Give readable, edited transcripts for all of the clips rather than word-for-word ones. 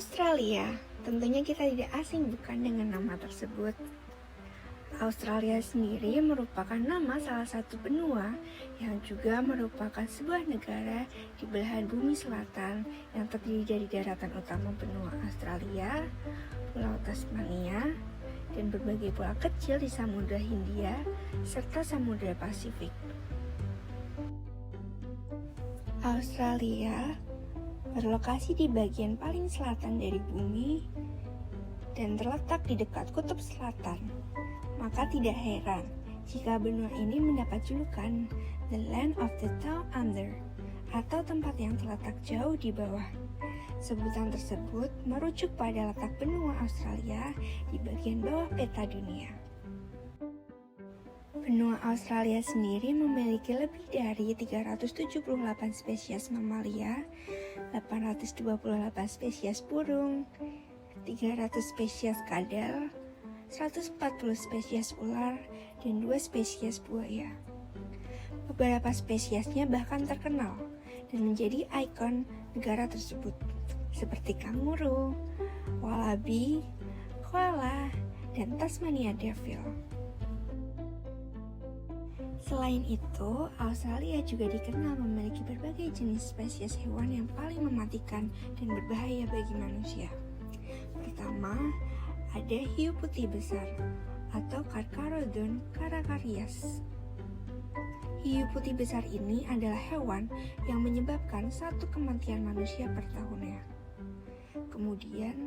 Australia, tentunya kita tidak asing bukan dengan nama tersebut. Australia sendiri merupakan nama salah satu benua yang juga merupakan sebuah negara di belahan bumi selatan yang terdiri dari daratan utama benua Australia, Pulau Tasmania, dan berbagai pulau kecil di Samudra Hindia serta Samudra Pasifik. Australia berlokasi di bagian paling selatan dari bumi dan terletak di dekat kutub selatan. Maka tidak heran jika benua ini mendapat julukan The Land of the Down Under atau tempat yang terletak jauh di bawah. Sebutan tersebut merujuk pada letak benua Australia di bagian bawah peta dunia. Benua Australia sendiri memiliki lebih dari 378 spesies mamalia, 828 spesies burung, 300 spesies kadal, 140 spesies ular, dan 2 spesies buaya. Beberapa spesiesnya bahkan terkenal dan menjadi ikon negara tersebut, seperti kanguru, wallaby, koala, dan Tasmania devil. Selain itu, Australia juga dikenal memiliki berbagai jenis spesies hewan yang paling mematikan dan berbahaya bagi manusia. Pertama, ada hiu putih besar atau Carcharodon caracharias. Hiu putih besar ini adalah hewan yang menyebabkan 1 kematian manusia per tahunnya. Kemudian,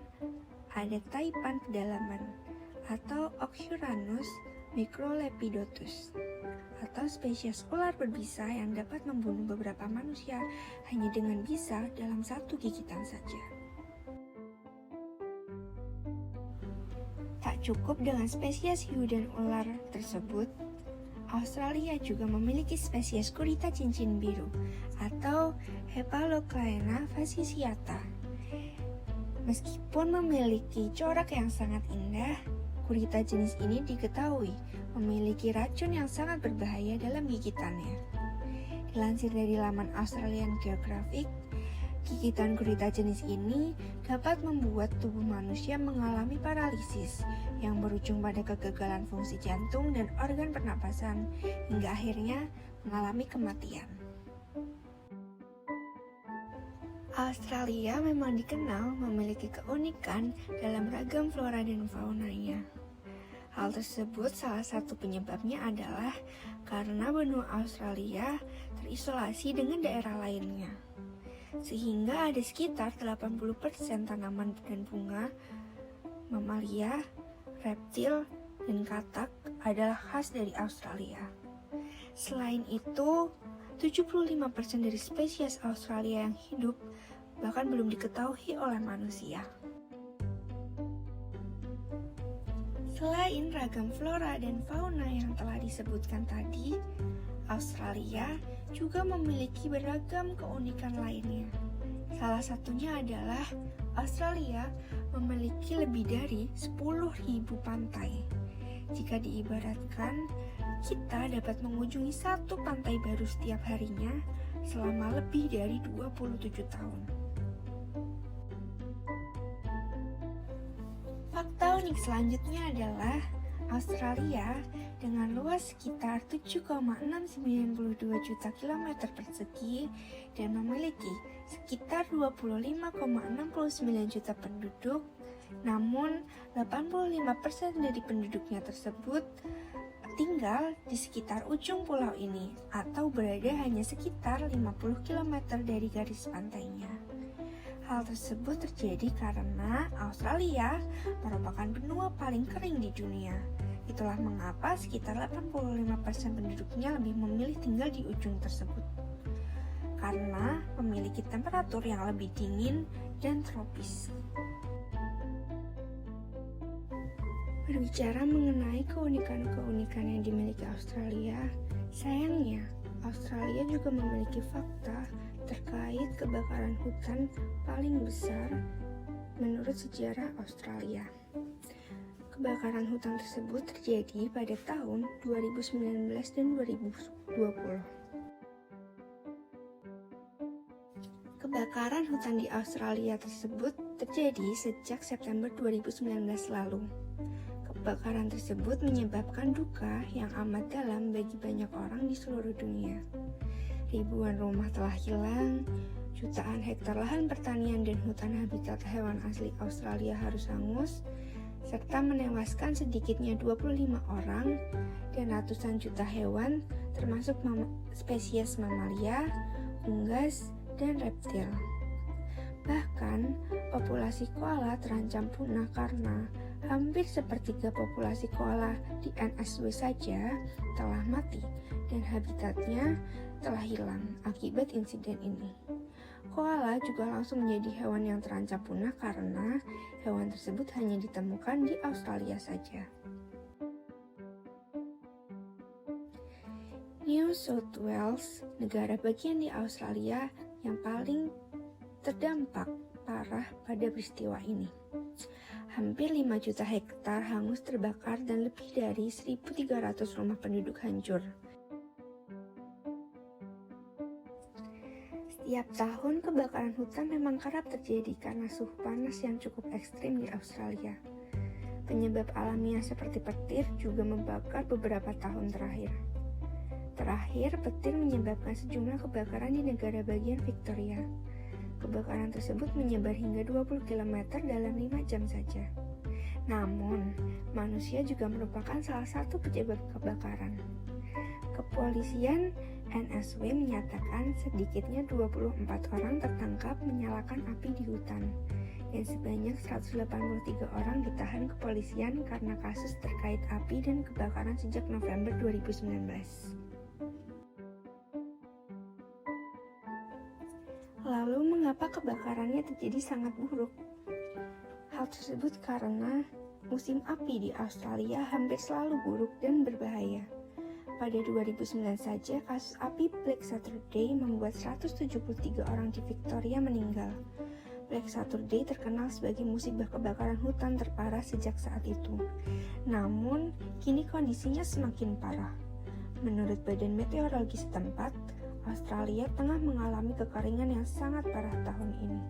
ada taipan pedalaman atau Oxyuranus microlepidotus atau spesies ular berbisa yang dapat membunuh beberapa manusia hanya dengan bisa dalam 1 gigitan saja. Tak cukup dengan spesies hiu dan ular tersebut, Australia juga memiliki spesies gurita cincin biru atau Hepaloclaena fasciata. Meskipun memiliki corak yang sangat indah, gurita jenis ini diketahui memiliki racun yang sangat berbahaya dalam gigitannya. Dilansir dari laman Australian Geographic, gigitan gurita jenis ini dapat membuat tubuh manusia mengalami paralisis yang berujung pada kegagalan fungsi jantung dan organ pernapasan hingga akhirnya mengalami kematian. Australia memang dikenal memiliki keunikan dalam ragam flora dan faunanya. Hal tersebut salah satu penyebabnya adalah karena benua Australia terisolasi dengan daerah lainnya. Sehingga ada sekitar 80% tanaman dan bunga, mamalia, reptil, dan katak adalah khas dari Australia. Selain itu, 75% dari spesies Australia yang hidup bahkan belum diketahui oleh manusia. Selain ragam flora dan fauna yang telah disebutkan tadi, Australia juga memiliki beragam keunikan lainnya. Salah satunya adalah Australia memiliki lebih dari 10.000 pantai. Jika diibaratkan, kita dapat mengunjungi 1 pantai baru setiap harinya selama lebih dari 27 tahun. Fakta unik selanjutnya adalah Australia dengan luas sekitar 7,692 juta kilometer persegi dan memiliki sekitar 25,69 juta penduduk, namun 85% dari penduduknya tersebut tinggal di sekitar ujung pulau ini atau berada hanya sekitar 50 km dari garis pantainya. Hal tersebut terjadi karena Australia merupakan benua paling kering di dunia. Itulah mengapa sekitar 85% penduduknya lebih memilih tinggal di ujung tersebut. Karena memiliki temperatur yang lebih dingin dan tropis. Berbicara mengenai keunikan-keunikan yang dimiliki Australia, sayangnya Australia juga memiliki fakta terkait kebakaran hutan paling besar menurut sejarah Australia. Kebakaran hutan tersebut terjadi pada tahun 2019 dan 2020. Kebakaran hutan di Australia tersebut terjadi sejak September 2019 lalu. Kebakaran tersebut menyebabkan duka yang amat dalam bagi banyak orang di seluruh dunia. Ribuan rumah telah hilang, jutaan hektar lahan pertanian dan hutan habitat hewan asli Australia harus hangus, serta menewaskan sedikitnya 25 orang dan ratusan juta hewan termasuk spesies mamalia, unggas, dan reptil. Bahkan, populasi koala terancam punah karena hampir sepertiga populasi koala di NSW saja telah mati dan habitatnya telah hilang akibat insiden ini. Koala juga langsung menjadi hewan yang terancam punah karena hewan tersebut hanya ditemukan di Australia saja. New South Wales, negara bagian di Australia yang paling terdampak parah pada peristiwa ini. Hampir 5 juta hektar hangus terbakar dan lebih dari 1.300 rumah penduduk hancur. Setiap tahun kebakaran hutan memang kerap terjadi karena suhu panas yang cukup ekstrim di Australia. Penyebab alamiah seperti petir juga membakar beberapa tahun terakhir. Terakhir, petir menyebabkan sejumlah kebakaran di negara bagian Victoria. Kebakaran tersebut menyebar hingga 20 km dalam 5 jam saja. Namun, manusia juga merupakan salah satu penyebab kebakaran. Kepolisian NSW menyatakan sedikitnya 24 orang tertangkap menyalakan api di hutan, dan sebanyak 183 orang ditahan kepolisian karena kasus terkait api dan kebakaran sejak November 2019. Lalu mengapa kebakarannya terjadi sangat buruk? Hal tersebut karena musim api di Australia hampir selalu buruk dan berbahaya. Pada 2009 saja, kasus api Black Saturday membuat 173 orang di Victoria meninggal. Black Saturday terkenal sebagai musibah kebakaran hutan terparah sejak saat itu. Namun, kini kondisinya semakin parah. Menurut Badan Meteorologi setempat, Australia tengah mengalami kekeringan yang sangat parah tahun ini.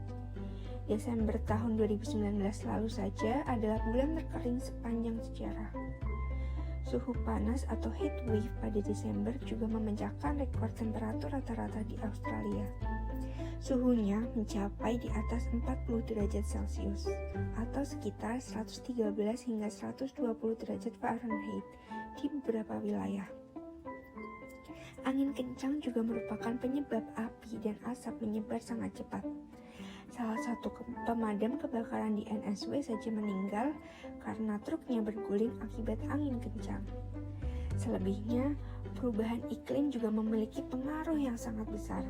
Desember tahun 2019 lalu saja adalah bulan terkering sepanjang sejarah. Suhu panas atau heat wave pada Desember juga memecahkan rekor temperatur rata-rata di Australia. Suhunya mencapai di atas 40 derajat Celcius atau sekitar 113 hingga 120 derajat Fahrenheit di beberapa wilayah. Angin kencang juga merupakan penyebab api dan asap menyebar sangat cepat. Salah satu pemadam kebakaran di NSW saja meninggal karena truknya berguling akibat angin kencang. Selebihnya, perubahan iklim juga memiliki pengaruh yang sangat besar.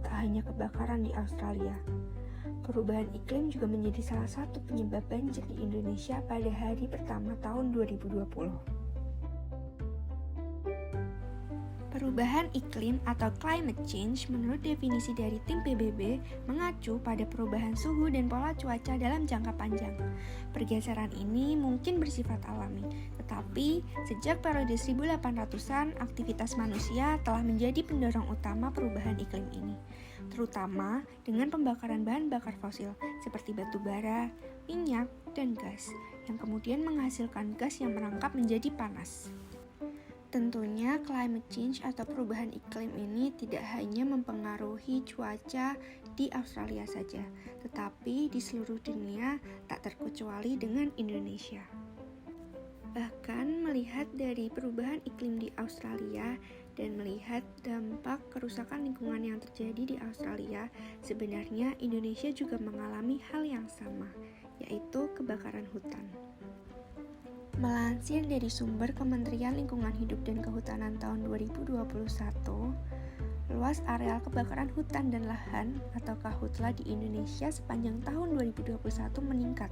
Tak hanya kebakaran di Australia, perubahan iklim juga menjadi salah satu penyebab banjir di Indonesia pada hari pertama tahun 2020. Perubahan iklim atau climate change menurut definisi dari tim PBB mengacu pada perubahan suhu dan pola cuaca dalam jangka panjang. Pergeseran ini mungkin bersifat alami, tetapi sejak periode 1800-an aktivitas manusia telah menjadi pendorong utama perubahan iklim ini, terutama dengan pembakaran bahan bakar fosil seperti batu bara, minyak, dan gas, yang kemudian menghasilkan gas yang merangkap menjadi panas. Tentunya climate change atau perubahan iklim ini tidak hanya mempengaruhi cuaca di Australia saja, tetapi di seluruh dunia tak terkecuali dengan Indonesia. Bahkan melihat dari perubahan iklim di Australia dan melihat dampak kerusakan lingkungan yang terjadi di Australia, sebenarnya Indonesia juga mengalami hal yang sama, yaitu kebakaran hutan. Melansir dari sumber Kementerian Lingkungan Hidup dan Kehutanan tahun 2021, luas areal kebakaran hutan dan lahan atau Kahutla di Indonesia sepanjang tahun 2021 meningkat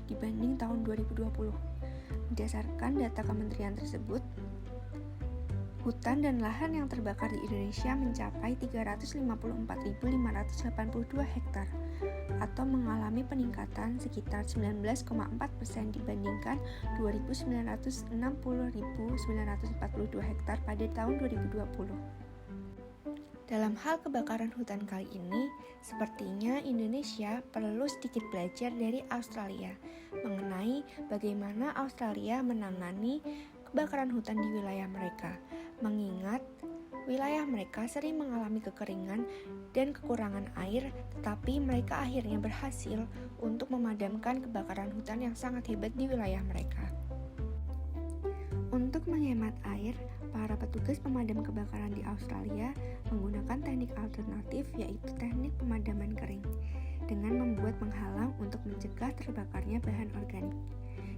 dibanding tahun 2020. Berdasarkan data kementerian tersebut, hutan dan lahan yang terbakar di Indonesia mencapai 354.582 hektar atau mengalami peningkatan sekitar 19,4% dibandingkan 2.960.942 hektar pada tahun 2020. Dalam hal kebakaran hutan kali ini, sepertinya Indonesia perlu sedikit belajar dari Australia mengenai bagaimana Australia menangani kebakaran hutan di wilayah mereka, mengingat wilayah mereka sering mengalami kekeringan dan kekurangan air, tetapi mereka akhirnya berhasil untuk memadamkan kebakaran hutan yang sangat hebat di wilayah mereka. Untuk menghemat air, para petugas pemadam kebakaran di Australia menggunakan teknik alternatif, yaitu teknik pemadaman kering, dengan membuat penghalang untuk mencegah terbakarnya bahan organik.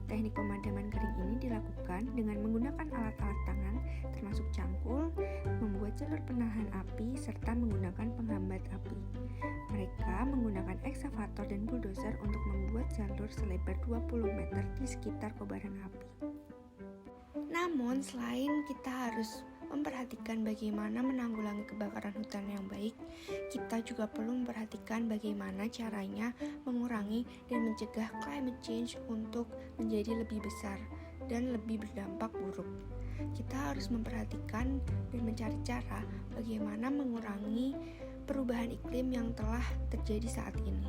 Teknik pemadaman kering ini dilakukan dengan menggunakan alat-alat tangan, termasuk cangkul, membuat jalur penahan api, serta menggunakan penghambat api. Mereka menggunakan ekskavator dan bulldozer untuk membuat jalur selebar 20 meter di sekitar kobaran api. Namun, selain kita harus memperhatikan bagaimana menanggulangi kebakaran hutan yang baik, kita juga perlu memperhatikan bagaimana caranya mengurangi dan mencegah climate change untuk menjadi lebih besar dan lebih berdampak buruk. Kita harus memperhatikan dan mencari cara bagaimana mengurangi perubahan iklim yang telah terjadi saat ini.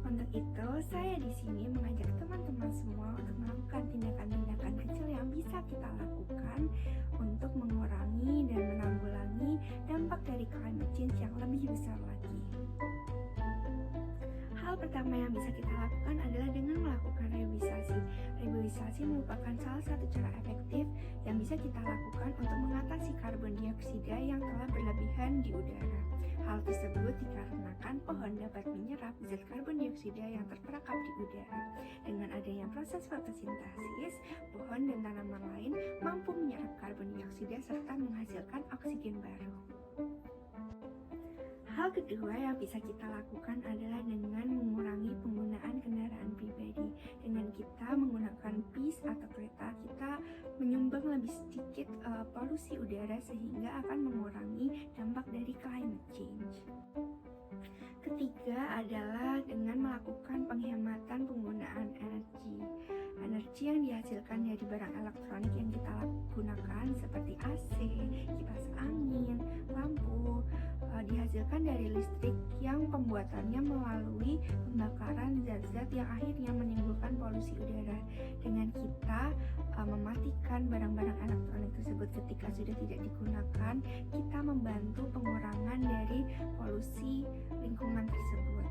Untuk itu, saya di sini mengajak teman-teman semua untuk melakukan tindakan-tindakan kecil yang bisa kita lakukan untuk mengurangi dan menanggulangi dampak dari climate change yang lebih besar lagi. Hal pertama yang bisa kita lakukan adalah dengan melakukan reboisasi. Reboisasi merupakan salah satu cara efektif yang bisa kita lakukan untuk mengatasi karbon dioksida yang telah berlebihan di udara. Hal tersebut dikarenakan pohon dapat menyerap zat karbon dioksida yang terperangkap di udara. Dengan adanya proses fotosintesis, pohon dan tanaman lain mampu menyerap karbon dioksida serta menghasilkan oksigen baru. Hal kedua yang bisa kita lakukan adalah dengan mengurangi penggunaan kendaraan pribadi. Dengan kita menggunakan bis atau kereta, kita menyumbang lebih sedikit polusi udara sehingga akan mengurangi dampak dari climate change. Ketiga adalah dengan melakukan penghematan penggunaan energi. Energi yang dihasilkan dari barang elektronik yang kita gunakan seperti AC, kipas angin, lampu, dihasilkan dari listrik yang pembuatannya melalui pembakaran zat-zat yang akhirnya menimbulkan polusi udara. Dengan kita mematikan barang-barang elektronik tersebut ketika sudah tidak digunakan, kita membantu pengurangan dari polusi lingkungan tersebut.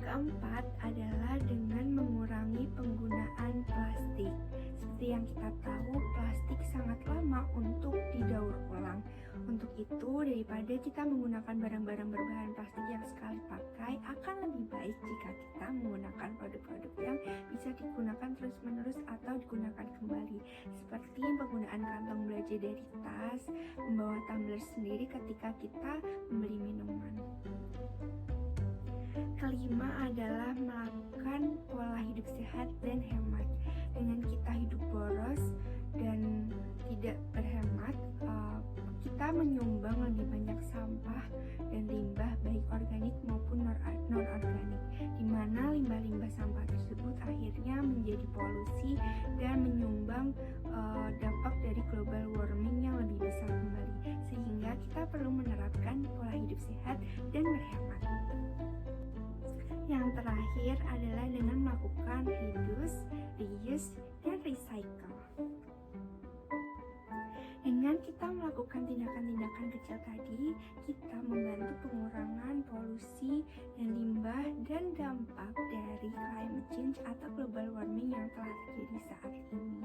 Keempat adalah dengan mengurangi penggunaan plastik. Seperti yang kita tahu, plastik sangat lama untuk didaur ulang. Untuk itu, daripada kita menggunakan barang-barang berbahan plastik yang sekali pakai, akan lebih baik jika kita menggunakan produk-produk yang bisa digunakan terus-menerus atau digunakan kembali, seperti penggunaan kantong belanja dari tas, membawa tumbler sendiri ketika kita membeli minuman. Kelima adalah melakukan pola hidup sehat dan hemat. Dengan kita hidup boros dan tidak berhemat, kita menyumbang lebih banyak sampah dan limbah baik organik maupun non-organik, di mana limbah-limbah sampah tersebut akhirnya menjadi polusi dan menyumbang dampak dari global warming yang lebih besar kembali, sehingga kita perlu menerapkan pola hidup sehat dan berhemat. Yang terakhir adalah dengan melakukan reduce, reuse, dan recycle. Dengan kita melakukan tindakan-tindakan kecil tadi, kita membantu pengurangan polusi dan limbah dan dampak dari climate change atau global warming yang telah terjadi saat ini.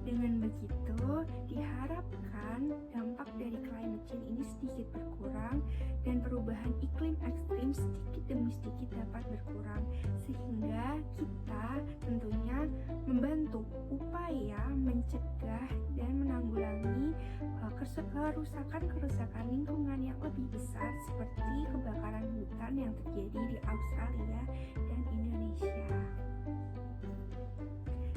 Dengan begitu, diharapkan dampak dari climate change ini sedikit berkurang dan perubahan iklim ekstrim sedikit demi sedikit dapat berkurang, sehingga kita tentunya membantu upaya mencegah dan menanggulangi kerusakan lingkungan yang lebih besar seperti kebakaran hutan yang terjadi di Australia dan Indonesia.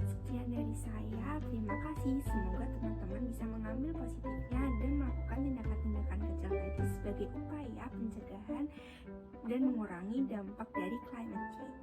Sekian dari saya, terima kasih. Semoga teman-teman bisa mengambil positifnya dan melakukan tindakan-tindakan kecil tadi sebagai upaya pencegahan dan mengurangi dampak dari climate change.